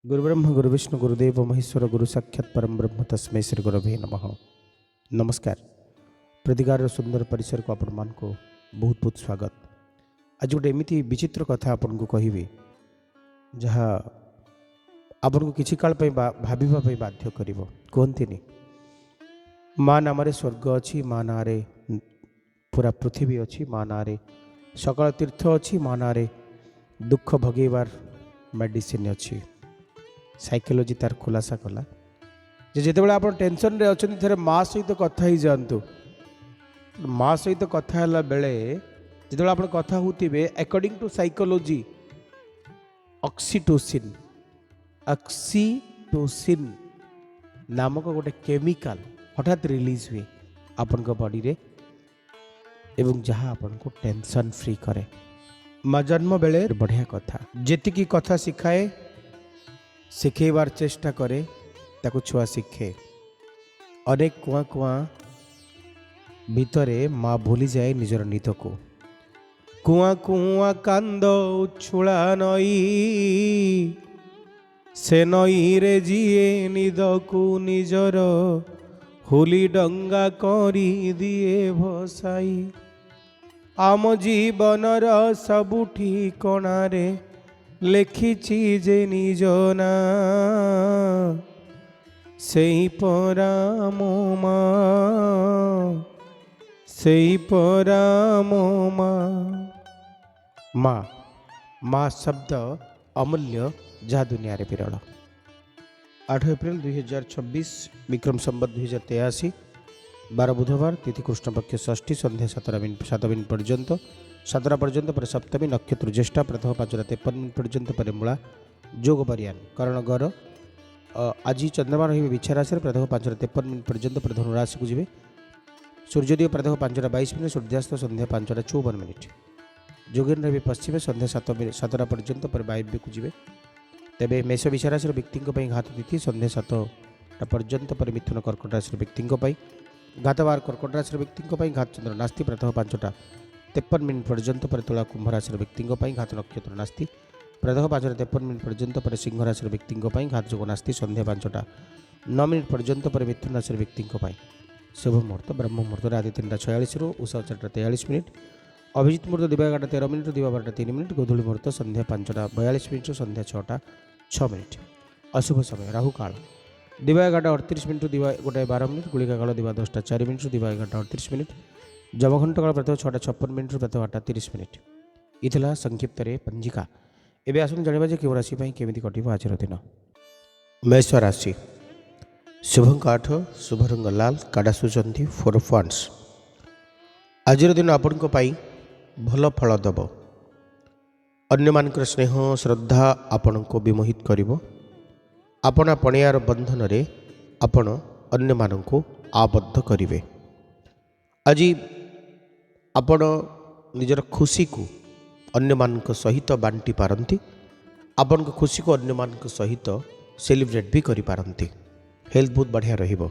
गुरुब्रह्म गुरुविष्णु गुरुदेव महेश्वर गुरु साक्षात परम ब्रह्म तस्मै श्री गुरवे नमः। नमस्कार। प्रतिगार सुंदर परिसर को आपण मान को बहुत बहुत स्वागत। आज गोटे एमती विचित्र कथा आपन को कहबी जहाँ आपन को किछि काल पई भाबिबा पई बाध्य करिवो। कहंतिनी माँ नाम स्वर्ग अच्छी, माँ ना पूरा पृथ्वी अच्छी, माँ ना सकल तीर्थ अच्छी, माँ ना दुख भगेबार मेडिसिन अच्छी। साइकोलॉजी तार खुलासा कला जिते आप टेंशन रे अच्छा थे माँ सहित कथा ही जातु। माँ सहित कथा है बेले जिते आप कथा होते according to psychology oxytocin oxytocin नामक गोटे केमिकल हठात रिलीज हुए आपन को बॉडी रे एवं जहाँ आपन को टेंशन फ्री करे। माँ जन्म बेले बढ़िया कथा जेतिकी कथा शिखाए शिखेबार चेष्टा करे ताको छुआ शिखे। अनेक कुआ कुआ भितरे माँ भूली जाए निजर निद को। कुआ कुआ कांद उछुला नई से नई रे जिए निद को निजर होली डंगा करी दिए भसाई। आम जीवनर सबु ठिकणारे लेखिछि जे निज ना सेई परा मो माँ सेई परा मो माँ। माँ शब्द अमूल्य जहाँ दुनिया रे विरल। 8 एप्रिल 2026 विक्रम संवत 2083 12 बुधवार तिथि कृष्ण पक्ष षष्ठी संध्या 7 मिनट पर्यंत 7 पर्यंत पर सप्तमी नक्षत्र ज्येष्ठा प्रथम 5:53 पर्यंत पर मूला जोग परियान करण गर। आज चंद्रमा रही बिछा राशि प्रथम 5:53 पर्यंत पर धनु राशि को जी। सूर्योदय प्रथम 5:22 सूर्यास्त संध्या 5:54 जोगिन रवि पश्चिम संध्या 7 पर्यंत पर वायव्य को जी। तेबे मेष विषा राशि व्यक्ति घात तिथि संध्या 7 पर्यंत पर मिथुन कर्कट राशि व्यक्ति घातवार कर्कट राशि व्यक्ति घात चंद्र नास्ति प्रथम 5:53 पर्यंत पर तुला कुंभ राशि व्यक्ति घात नक्षत्र नास्ति प्रथम 5:53 पर्यंत पर सिंह राशि व्यक्ति घात जोग नास्ति संध्या 5:09 पर्यंत पर मिथुन राशि व्यक्ति शुभ मुहूर्त ब्रह्म मुहूर्त आदि 3:46 उषा 4:43 अभिजित मुहूर्त दिवा 11:13 दिवा 12:03 गोधूली मुहूर्त संध्या 5:42 संध्या 6:06 अशुभ समय राहु काल दिवा 11:38 दिवा 1:12 गुलिका काल दिवा 10:04 दिवा 11:38 जमघंट काल प्रथम 6:56 प्रथम 8:30 इथला संक्षिप्त पंजिका। एवं आसन जाना जे क्यों राशि केमी कट आज दिन। मेष राशि शुभ काठ शुभ रंग लाल काड़ा सुचंती 4 ऑफ वांड्स। आज दिन आपण भल फल दब अन्य मानकर स्नेह श्रद्धा आपण को विमोहित करिवो। आपना पणियार बंधन रे आपण अन्य मानक आबद्ध करिवे। आज आपण निजर खुशी को अन्य मानक सहित बांटी पारंती। आपण को खुशी को अन्य मानक सहित सेलिब्रेट भी करि पारंती। हेल्थ बहुत बढ़िया रहिबो।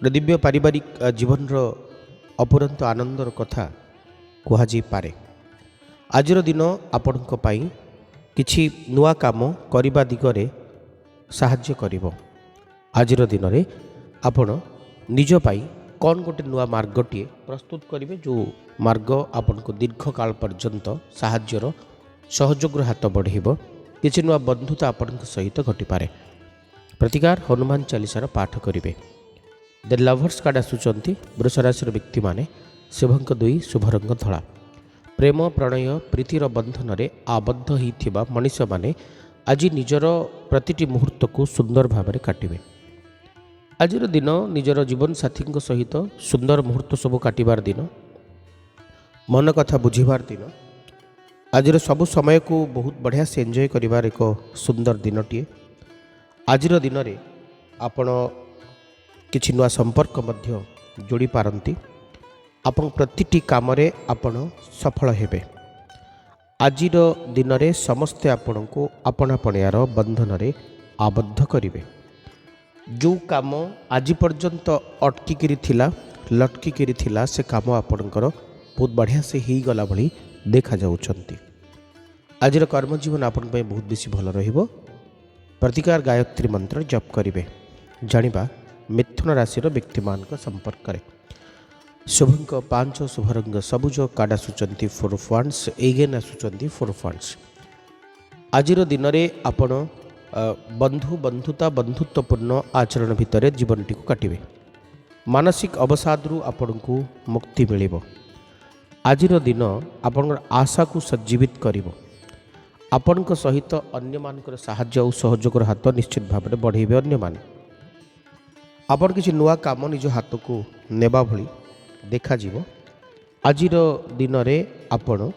दिव्य पारिवारिक जीवन रो अपुरंत आनंदर कथा कुहाजी पारे। आजर दिन आपण को पाई किछि नुआ काम करिबा दिगरे साहाଯ୍य करिवो। आजर दिन रे आपण निज पाई कौन गोटे नुआ मार्गटीए प्रस्तुत करेंगे जो मार्ग आपन को दीर्घ काल पर्यंत साहाଯ୍यर सहयोगर हाथ बढ़ेब। किसी नुआ बंधुता आपण सहित घटिपारे। प्रतिकार हनुमान चालीसार पाठ करेंगे। द लवर्स कार्ड आसुचंती वृष राशि व्यक्ति माने शुभंक 2 शुभ रंग धला। प्रेम प्रणय प्रीतिर बंधन रे आबद्ध होइथिबा मनुष्य माने आज निजर प्रतिटी मुहूर्त को सुंदर भाव में काटिबे। आजिर दिन निजर जीवन साथी सहित सुंदर मुहूर्त सब काटिबार दिन, मन कथा बुझीबार दिन। आजिर सबु समय को बहुत बढ़िया से एंजॉय करिबार एक सुंदर दिनटीए। आजिर दिन रे आपण किछि नुआ संपर्क मध्य जोड़ी पारंती। आपण प्रतिटी काम रे आपण सफल हेबे। आजिर दिन रे समस्ते आपण को अपना पणियार बंधन रे आबद्ध करिवे। जो काम आज पर्यंत अटकिकी थिला लटकिकी थिला से काम आपणकर बहुत बढ़िया से ही गला भली देखा जाउछंती। आजिर कर्मजीवन आपण बहुत बेसी भल रहिबो। प्रतिकार गायत्री मंत्र जप करेंगे। जानिबा मिथुन राशि व्यक्ति मान संपर्क करे। शुभंक 5 शुभरंग सबुज कार्ड आसुचंती 4 ऑफ वांड्स एगेन आसुचंती 4 ऑफ वांड्स। आजिर दिन में आपण बंधु बंधुता बंधुत्वपूर्ण आचरण भितर जीवन टी काटिबे। मानसिक अवसादरू आपण को मुक्ति मिलिबो। आजिर दिन आपण आशा को सज्जीवित करिवो। आपण सहित अन्य मानकर साहाय्य और सहयोगर हाथ निश्चित भाव में बढ़ेबे। अन्य माने आपण किसी नुआ काम निज हाथ को नेबा भली देखा जीवो। आजिर दिन में आपण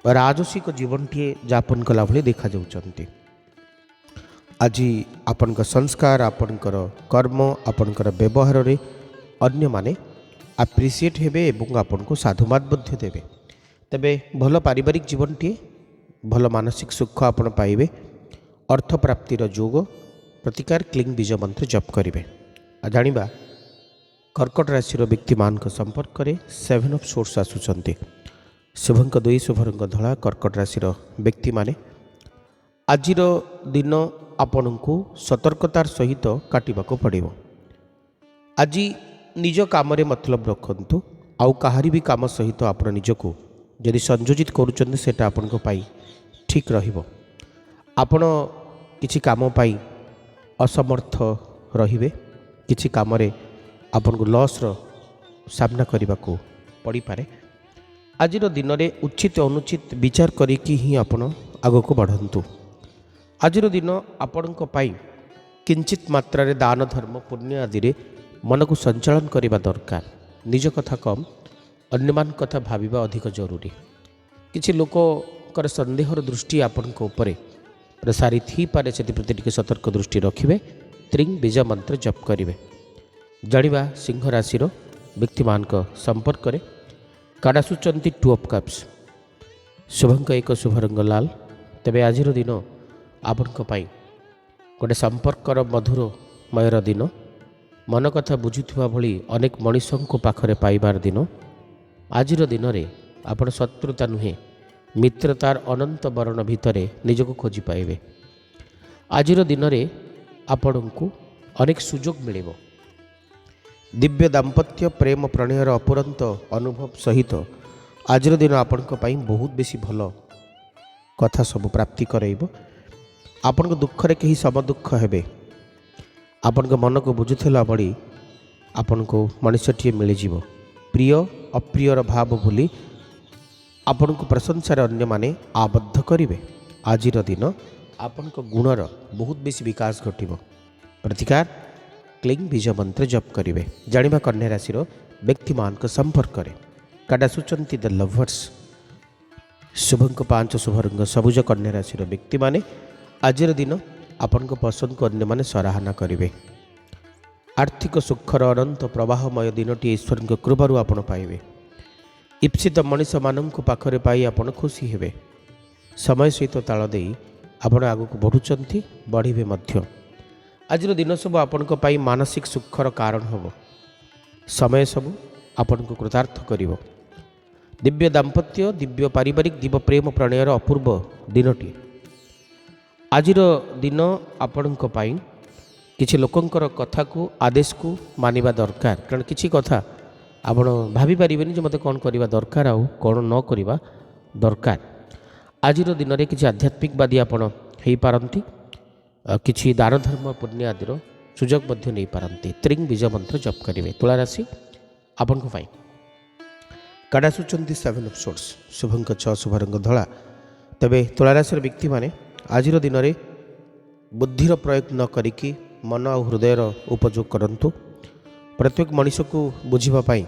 राजसिक जीवन टी यापन कला भली देखा जाउचंती। आज आपण संस्कार आपणकर कर्म आपणकर व्यवहार रे अन्य माने आप्रिसिएट हेबे एवं आपण को साधुवाद बद्ध देबे। तबे भल पारिवारिक जीवन टी भल मानसिक सुख आपण पाइबे। अर्थ प्राप्तिर जोग प्रतिकार क्लिंग बीज मंत्र जप करेंगे। जानिबा कर्कट राशि व्यक्ति मान संपर्क में 7 ऑफ सोर्स आसुचंती। शुभंक 2 शुभरंग धला कर्कट राशि व्यक्ति माने आजिर दिन आपण को सतर्कतार सहित काटिबाको पड़िबो। आज निज काम रे मतलब रखंतु आउ काहारी भी काम सहित आपण निजको यदि संयोजित करूचंती सेटा आपण को पाई ठीक रहिबो। आपण किछि काम पाई असमर्थ रहिबे। किछि काम रे आपण को लॉस रो सामना करने को पड़ी पारे। आजिर दिन में उचित अनुचित विचार करिकी ही आपण आग को बढ़ंतु। आजिर दिन आपण को पाई किंचित मात्रा रे दान धर्म पुण्य आदि रे मन को संचालन करने दरकार। निज कथा कम अन्य मान कथा भाविबा अधिक जरूरी। किछि लोककर संदेहर दृष्टि आपण को ऊपर प्रसारित ही पारे से प्रति टिके सतर्क दृष्टि रखिबे। त्रिंग बीज मंत्र जप करेंगे। जानिबा सिंह राशि व्यक्ति मान संपर्क में कार्ड आसुचंती 2 ऑफ कप्स। शुभंक 1 शुभरंग लाल। तेबे आजिर दिन आपण गोटे संपर्कर मधुरमयर दिन मन कथा बुझुवा भली अनेक मनीषों पाखरे पाइबार दिन। आजिर दिन में आपण शत्रुता नुहे मित्रतार अनंत बरण भितर निजको खोजी पाइबे। आजिर दिन में आपण को अनेक सुजोग मिलिबो। दिव्य दाम्पत्य प्रेम प्रणयर अपुरंत अनुभव सहित आजिर दिन आपण बहुत बेसी भल कथा सब प्राप्ति कराइबो। आपण को दुख रे कहीं सम दुख हेबे। आपण को मन को बुझुथिला बड़ी आपण को मनुष्यटीए मिलिजिवो। प्रिय अप्रियर भाव भूली आपण को प्रशंसार अन्य माने आबद्ध करिवे। आजिर दिन आपण को गुणर बहुत बेसी विकास घटिबो। प्रतिकार क्लिंग बीज मंत्र जप करेंगे। जानिबा कन्या राशि व्यक्ति मान संपर्क करें। कार्ड आसुचंती द लवर्स। शुभंक 5 शुभरंग सबुज कन्या राशि व्यक्ति माने आजिर दिन आपण को पसंद को अन्य माने सराहना करेंगे। आर्थिक सुखर अनंत प्रवाहमय दिनटी ईश्वर कृपारू आपण पाइबे। इप्सित मनीष मान पाखरे पाई आपण खुशी हेबे। समय सहित ताल दे आपण आगक बढ़ुचंती बढ़िबे मध्य। आजिर दिन सब आपण को पाई मानसिक सुखर कारण होबो। समय सब आपण को कृतार्थ करिवो। दिव्य दाम्पत्य दिव्य पारिवारिक दिव्य प्रेम प्रणयर अपूर्व दिनटी। आजिर दिन आपण को पाई किछि लोकंकर कथा को आदेश को मानिबा दरकार। कारण किछि कथा आपण भाभी पारिबेनी जे मते कोन करिबा दरकार आ कोन न करिबा दरकार। आजिर दिन रे किछि आध्यात्मिकवादी आपण हेई पारंती। किछि दान धर्म पुण्य आदि सुजोग मध्य नहीं पारंती। त्रिंग बीज मंत्र जप करेंगे। तुला राशि आपण को पाई कार्ड आसुचंती 7 ऑफ सोर्स। शुभंक 6 शुभरंग धला। तबे तुला राशि व्यक्ति माने आजिर दिन में बुद्धिर प्रयोग न करिकी मन और हृदयर उपयोग करंतु। प्रत्येक मनीष को बुझिबा पाई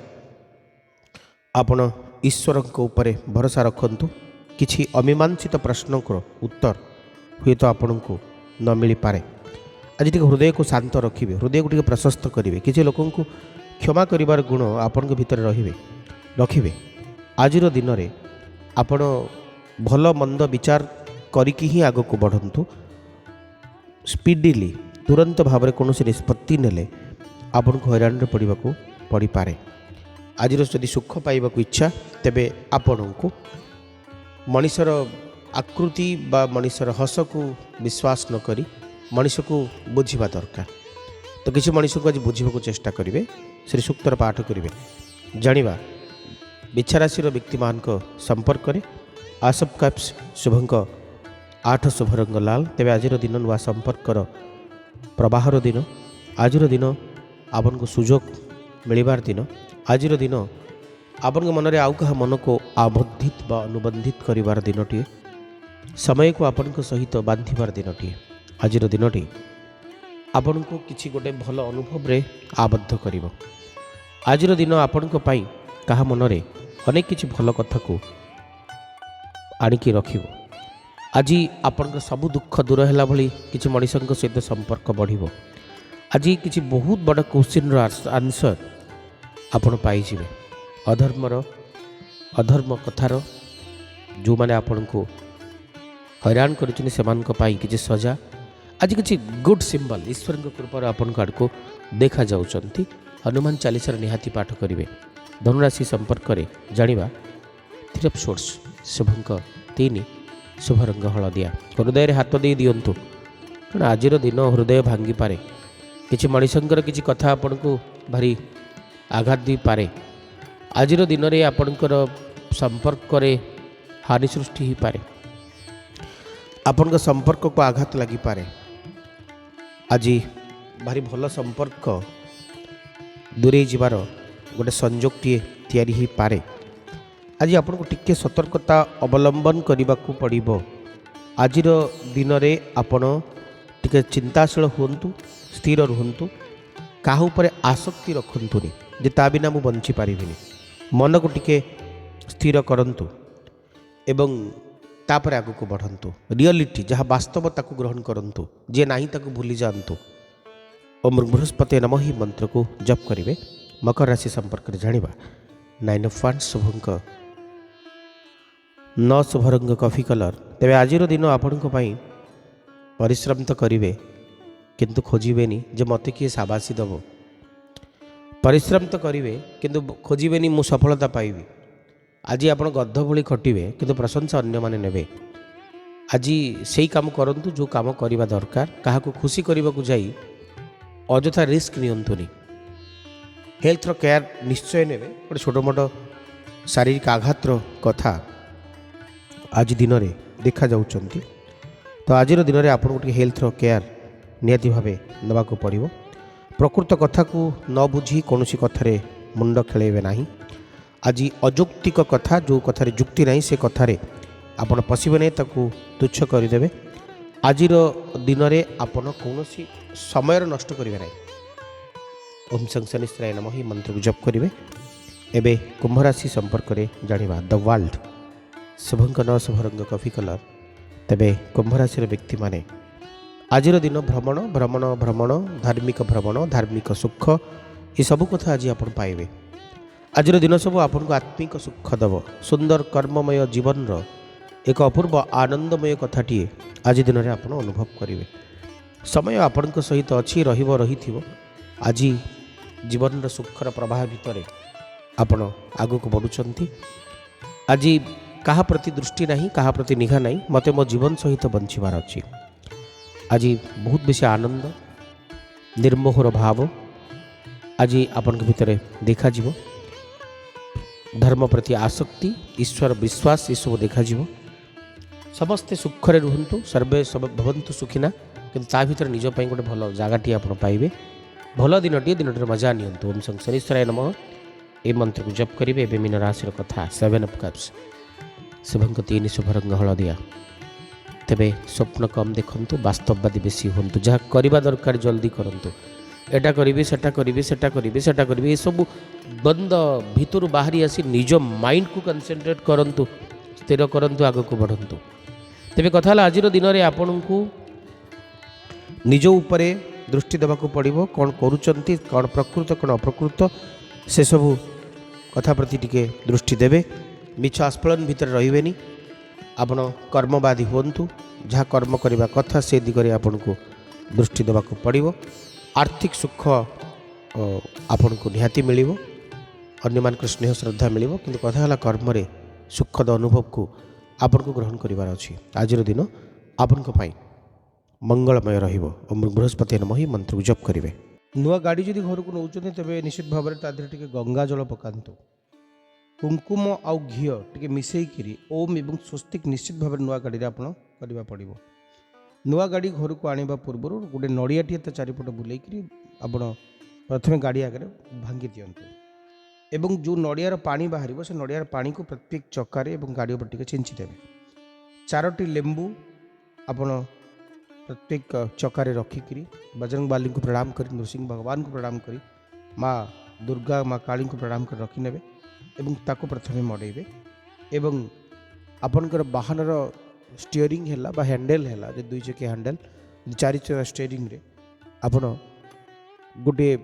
आपण ईश्वर को ऊपर भरोसा रखंतु। किछि अमीमांसित प्रश्नों को उत्तर हुए तो आपण को न मिल पारे। आज टी हृदय को शांत रखिए। हृदय को टी प्रशस्त करेंगे। किसी लोगों को क्षमा करिवार गुण आपण भीतर रखिए। आजिर दिन में आपण भल मंद विचार करिकी ही आग को बढ़ंतु। स्पीडिली तुरंत भाव में कौन निष्पत्ति नेले आपण को हैरान पड़ा पड़ पारे। आज यदि सुख पाइबा इच्छा तेबे आपण को मनीषर आकृति बा मनीषर हस को विश्वास न करी ମଣିଷକୁ ବୁଝିବା ଦରକାର। ତ କିଛି ମଣିଷକୁ ଆଜି ବୁଝିବାକୁ ଚେଷ୍ଟା କରିବେ, ଶ୍ରୀ ସୂକ୍ତର ପାଠ କରିବେ, ଜାଣିବା ବିଛା ରାଶିର ବ୍ୟକ୍ତିମାନଙ୍କ ସମ୍ପର୍କରେ। ଆସବ କାପ୍ସ ଶୁଭଙ୍କ 8 ଶୁଭ ରଙ୍ଗ ଲାଲ। ତେବେ ଆଜିର ଦିନ ନୂଆ ସମ୍ପର୍କର ପ୍ରବାହର ଦିନ, ଆଜିର ଦିନ ଆପଣଙ୍କୁ ସୁଯୋଗ ମିଳିବାର ଦିନ, ଆଜିର ଦିନ ଆପଣଙ୍କ ମନରେ ଆଉ କାହା ମନକୁ ଆବଦ୍ଧିତ ବା ଅନୁବନ୍ଧିତ କରିବାର ଦିନଟିଏ, ସମୟକୁ ଆପଣଙ୍କ ସହିତ ବାନ୍ଧିବାର ଦିନଟିଏ। ଆଜିର ଦିନଟି ଆପଣଙ୍କୁ କିଛି ଗୋଟେ ଭଲ ଅନୁଭବରେ ଆବଦ୍ଧ କରିବ। ଆଜିର ଦିନ ଆପଣଙ୍କ ପାଇଁ କାହା ମନରେ ଅନେକ କିଛି ଭଲ କଥାକୁ ଆଣିକି ରଖିବ। ଆଜି ଆପଣଙ୍କ ସବୁ ଦୁଃଖ ଦୂର ହେଲା ଭଳି କିଛି ମଣିଷଙ୍କ ସହିତ ସମ୍ପର୍କ ବଢ଼ିବ। ଆଜି କିଛି ବହୁତ ବଡ଼ କ୍ୱେଶ୍ଚିନ୍ର ଆନ୍ସର୍ ଆପଣ ପାଇଯିବେ। ଅଧର୍ମ କଥାର ଯେଉଁମାନେ ଆପଣଙ୍କୁ ହଇରାଣ କରୁଛନ୍ତି ସେମାନଙ୍କ ପାଇଁ କିଛି ସଜା, ଆଜି କିଛି ଗୁଡ୍ ସିମ୍ବଲ୍ ଈଶ୍ୱରଙ୍କ କୃପାରୁ ଆପଣଙ୍କ ଆଡ଼କୁ ଦେଖାଯାଉଛନ୍ତି। ହନୁମାନ ଚାଳିଶାର ନିହାତି ପାଠ କରିବେ। ଧନୁରାଶି ସମ୍ପର୍କରେ ଜାଣିବା 3 ଅଫ୍ ସୋର୍ସ ଶୁଭଙ୍କ 3 ଶୁଭ ରଙ୍ଗ ହଳଦିଆ। ହୃଦୟରେ ହାତ ଦେଇ ଦିଅନ୍ତୁ, କାରଣ ଆଜିର ଦିନ ହୃଦୟ ଭାଙ୍ଗିପାରେ। କିଛି ମଣିଷଙ୍କର କିଛି କଥା ଆପଣଙ୍କୁ ଭାରି ଆଘାତ ଦେଇପାରେ। ଆଜିର ଦିନରେ ଆପଣଙ୍କର ସମ୍ପର୍କରେ ହାନି ସୃଷ୍ଟି ହୋଇପାରେ, ଆପଣଙ୍କ ସମ୍ପର୍କକୁ ଆଘାତ ଲାଗିପାରେ। ଆଜି ଭାରି ଭଲ ସମ୍ପର୍କ ଦୂରେଇ ଯିବାର ଗୋଟେ ସଂଯୋଗଟିଏ ତିଆରି ହୋଇପାରେ। ଆଜି ଆପଣଙ୍କୁ ଟିକିଏ ସତର୍କତା ଅବଲମ୍ବନ କରିବାକୁ ପଡ଼ିବ। ଆଜିର ଦିନରେ ଆପଣ ଟିକେ ଚିନ୍ତାଶୀଳ ହୁଅନ୍ତୁ, ସ୍ଥିର ରୁହନ୍ତୁ, କାହା ଉପରେ ଆସକ୍ତି ରଖନ୍ତୁନି ଯେ ତା ବିନା ମୁଁ ବଞ୍ଚିପାରିବିନି। ମନକୁ ଟିକେ ସ୍ଥିର କରନ୍ତୁ ଏବଂ ତାପରେ ଆଗକୁ ବଢ଼ନ୍ତୁ। ରିଅଲିଟି ଯାହା ବାସ୍ତବ ତାକୁ ଗ୍ରହଣ କରନ୍ତୁ, ଯିଏ ନାହିଁ ତାକୁ ଭୁଲି ଯାଆନ୍ତୁ। ଓମ୍ ବୃହସ୍ପତି ନମଃ ହିଁ ମନ୍ତ୍ରକୁ ଜପ କରିବେ। ମକର ରାଶି ସମ୍ପର୍କରେ ଜାଣିବା 9 ଅଫ୍ ୱାଣ୍ଡସ୍ ଶୁଭଙ୍କ 9 ଶୁଭ ରଙ୍ଗ କଫି କଲର୍। ତେବେ ଆଜିର ଦିନ ଆପଣଙ୍କ ପାଇଁ ପରିଶ୍ରମ ତ କରିବେ, କିନ୍ତୁ ଖୋଜିବେନି ଯେ ମୋତେ କିଏ ସାବାସୀ ଦେବ। ପରିଶ୍ରମ ତ କରିବେ କିନ୍ତୁ ଖୋଜିବେନି ମୁଁ ସଫଳତା ପାଇବି। ଆଜି ଆପଣ ଗଧ ଭଳି ଖଟିବେ କିନ୍ତୁ ପ୍ରଶଂସା ଅନ୍ୟମାନେ ନେବେ। ଆଜି ସେଇ କାମ କରନ୍ତୁ ଯେଉଁ କାମ କରିବା ଦରକାର। କାହାକୁ ଖୁସି କରିବାକୁ ଯାଇ ଅଯଥା ରିସ୍କ ନିଅନ୍ତୁନି। ହେଲ୍ଥର କେୟାର ନିଶ୍ଚୟ ନେବେ। ଗୋଟେ ଛୋଟ ମୋଟ ଶାରୀରିକ ଆଘାତର କଥା ଆଜି ଦିନରେ ଦେଖାଯାଉଛନ୍ତି। ତ ଆଜିର ଦିନରେ ଆପଣଙ୍କୁ ଟିକେ ହେଲ୍ଥର କେୟାର ନିହାତି ଭାବେ ନେବାକୁ ପଡ଼ିବ। ପ୍ରକୃତ କଥାକୁ ନ ବୁଝି କୌଣସି କଥାରେ ମୁଣ୍ଡ ଖେଳାଇବେ ନାହିଁ। ଆଜି ଅଯୌକ୍ତିକ କଥା, ଯେଉଁ କଥାରେ ଯୁକ୍ତି ନାହିଁ ସେ କଥାରେ ଆପଣ ପଶିବେ ନାହିଁ, ତାକୁ ତୁଚ୍ଛ କରିଦେବେ। ଆଜିର ଦିନରେ ଆପଣ କୌଣସି ସମୟର ନଷ୍ଟ କରିବେ ନାହିଁ। ଓମ୍ ଶନିଶ୍ଚରାୟ ନମଃ ହିଁ ମନ୍ତ୍ରକୁ ଜପ କରିବେ। ଏବେ କୁମ୍ଭ ରାଶି ସମ୍ପର୍କରେ ଜାଣିବା ଦ ୱାର୍ଲ୍ଡ ଶୁଭଙ୍କ 9 ଶୁଭ ରଙ୍ଗ କଫି କଲର୍। ତେବେ କୁମ୍ଭ ରାଶିର ବ୍ୟକ୍ତିମାନେ ଆଜିର ଦିନ ଭ୍ରମଣ, ଧାର୍ମିକ ଭ୍ରମଣ, ଧାର୍ମିକ ସୁଖ ଏସବୁ କଥା ଆଜି ଆପଣ ପାଇବେ। ଆଜିର ଦିନ ସବୁ ଆପଣଙ୍କୁ ଆତ୍ମିକ ସୁଖ ଦେବ। ସୁନ୍ଦର କର୍ମମୟ ଜୀବନର ଏକ ଅପୂର୍ବ ଆନନ୍ଦମୟ କଥାଟିଏ ଆଜି ଦିନରେ ଆପଣ ଅନୁଭବ କରିବେ। ସମୟ ଆପଣଙ୍କ ସହିତ ଅଛି, ରହିଥିବ। ଆଜି ଜୀବନର ସୁଖର ପ୍ରବାହ ଭିତରେ ଆପଣ ଆଗକୁ ବଢ଼ୁଛନ୍ତି। ଆଜି କାହା ପ୍ରତି ଦୃଷ୍ଟି ନାହିଁ, କାହା ପ୍ରତି ନିଘା ନାହିଁ, ମୋତେ ମୋ ଜୀବନ ସହିତ ବଞ୍ଚିବାର ଅଛି। ଆଜି ବହୁତ ବେଶୀ ଆନନ୍ଦ, ନିର୍ମୋହର ଭାବ ଆଜି ଆପଣଙ୍କ ଭିତରେ ଦେଖାଯିବ। ଧର୍ମ ପ୍ରତି ଆସକ୍ତି, ଈଶ୍ୱର ବିଶ୍ୱାସ ଏସବୁ ଦେଖାଯିବ। ସମସ୍ତେ ସୁଖରେ ରୁହନ୍ତୁ, ସର୍ବେ ଭବନ୍ତୁ ସୁଖିନା। କିନ୍ତୁ ତା ଭିତରେ ନିଜ ପାଇଁ ଗୋଟେ ଭଲ ଜାଗାଟିଏ ଆପଣ ପାଇବେ। ଭଲ ଦିନଟିର ମଜା ନିଅନ୍ତୁ। ଓମ୍ ଶନିଶ୍ଚରାୟ ନମଃ ଏହି ମନ୍ତ୍ରକୁ ଜପ କରିବେ। ଏବେ ମୀନ ରାଶିର କଥା 7 ଅଫ୍ କପ୍ସ ଶୁଭଙ୍କ 3 ଶୁଭ ରଙ୍ଗ ହଳଦିଆ। ତେବେ ସ୍ୱପ୍ନ କମ୍ ଦେଖନ୍ତୁ, ବାସ୍ତବବାଦୀ ବେଶୀ ହୁଅନ୍ତୁ। ଯାହା କରିବା ଦରକାର ଜଲ୍ଦି କରନ୍ତୁ। ଏଟା କରିବି, ସେଟା କରିବି ଏସବୁ ବନ୍ଦ ଭିତରୁ ବାହାରି ଆସି ନିଜ ମାଇଣ୍ଡକୁ କନସେନ୍ଟ୍ରେଟ୍ କରନ୍ତୁ, ସ୍ଥିର କରନ୍ତୁ, ଆଗକୁ ବଢ଼ନ୍ତୁ। ତେବେ କଥା ହେଲା ଆଜିର ଦିନରେ ଆପଣଙ୍କୁ ନିଜ ଉପରେ ଦୃଷ୍ଟି ଦେବାକୁ ପଡ଼ିବ। କ'ଣ କରୁଛନ୍ତି, କ'ଣ ପ୍ରକୃତ, କ'ଣ ଅପ୍ରକୃତ ସେସବୁ କଥା ପ୍ରତି ଟିକେ ଦୃଷ୍ଟି ଦେବେ। ମିଛ ଆସ୍ଫଳନ ଭିତରେ ରହିବେନି। ଆପଣ କର୍ମବାଦୀ ହୁଅନ୍ତୁ। ଯାହା କର୍ମ କରିବା କଥା ସେ ଦିଗରେ ଆପଣଙ୍କୁ ଦୃଷ୍ଟି ଦେବାକୁ ପଡ଼ିବ। ଆର୍ଥିକ ସୁଖ ଆପଣଙ୍କୁ ନିହାତି ମିଳିବ, ଅନ୍ୟମାନଙ୍କର ସ୍ନେହ ଶ୍ରଦ୍ଧା ମିଳିବ। କିନ୍ତୁ କଥା ହେଲା କର୍ମରେ ସୁଖଦ ଅନୁଭବକୁ ଆପଣଙ୍କୁ ଗ୍ରହଣ କରିବାର ଅଛି। ଆଜିର ଦିନ ଆପଣଙ୍କ ପାଇଁ ମଙ୍ଗଳମୟ ରହିବ। ଓମ୍ ବୃହସ୍ପତି ନମଃ ମନ୍ତ୍ରକୁ ଜପ କରିବେ। ନୂଆ ଗାଡ଼ି ଯଦି ଘରକୁ ନେଉଛନ୍ତି ତେବେ ନିଶ୍ଚିତ ଭାବରେ ତା ଦେହରେ ଟିକେ ଗଙ୍ଗା ଜଳ ପକାନ୍ତୁ। କୁଙ୍କୁମ ଆଉ ଘିଅ ଟିକେ ମିଶାଇକିରି ଓମ୍ ଏବଂ ସ୍ୱସ୍ତିକ ନିଶ୍ଚିତ ଭାବରେ ନୂଆ ଗାଡ଼ିରେ ଆପଣ କରିବା ପଡ଼ିବ। ନୂଆ ଗାଡ଼ି ଘରକୁ ଆଣିବା ପୂର୍ବରୁ ଗୋଟେ ନଡ଼ିଆଟିଏ ତା ଚାରିପଟ ବୁଲେଇକିରି ଆପଣ ପ୍ରଥମେ ଗାଡ଼ି ଆଗରେ ଭାଙ୍ଗି ଦିଅନ୍ତୁ ଏବଂ ଯେଉଁ ନଡ଼ିଆର ପାଣି ବାହାରିବ ସେ ନଡ଼ିଆର ପାଣିକୁ ପ୍ରତ୍ୟେକ ଚକାରେ ଏବଂ ଗାଡ଼ି ଉପରେ ଟିକେ ଛିଞ୍ଚି ଦେବେ। 4ଟି ଲେମ୍ବୁ ଆପଣ ପ୍ରତ୍ୟେକ ଚକାରେ ରଖିକିରି ବଜରଙ୍ଗ ବାଲିଙ୍କୁ ପ୍ରଣାମ କରି, ନୃସିଂହ ଭଗବାନଙ୍କୁ ପ୍ରଣାମ କରି, ମା ଦୁର୍ଗା ମା କାଳୀଙ୍କୁ ପ୍ରଣାମ କରି ରଖିନେବେ ଏବଂ ତାକୁ ପ୍ରଥମେ ମଡ଼େଇବେ। ଏବଂ ଆପଣଙ୍କର ବାହନର ଷ୍ଟିଅରିଂ ହେଲା ବା ହ୍ୟାଣ୍ଡେଲ୍ ହେଲା, ଯେ 2 ଚକିଆ ହ୍ୟାଣ୍ଡେଲ୍, 4 ଚକିଆ ଷ୍ଟିଅରିଂରେ ଆପଣ ଗୋଟିଏ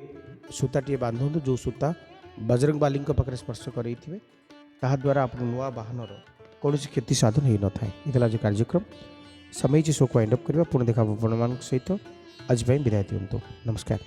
ସୂତାଟିଏ ବାନ୍ଧନ୍ତୁ, ଯେଉଁ ସୂତା ବଜରଙ୍ଗ ବାଲିଙ୍କ ପାଖରେ ସ୍ପର୍ଶ କରାଇଥିବେ, ତାହାଦ୍ୱାରା ଆପଣ ନୂଆ ବାହନର କୌଣସି କ୍ଷତି ସାଧନ ହୋଇନଥାଏ। ଏଥିଲା ଆଜି କାର୍ଯ୍ୟକ୍ରମ। ସମୟ ଶୋକୁ ୱାଇଣ୍ଡ ଅପ୍ କରିବା। ପୁଣି ଦେଖା ଆପଣମାନଙ୍କ ସହିତ। ଆଜି ପାଇଁ ବିଦାୟ ଦିଅନ୍ତୁ। ନମସ୍କାର।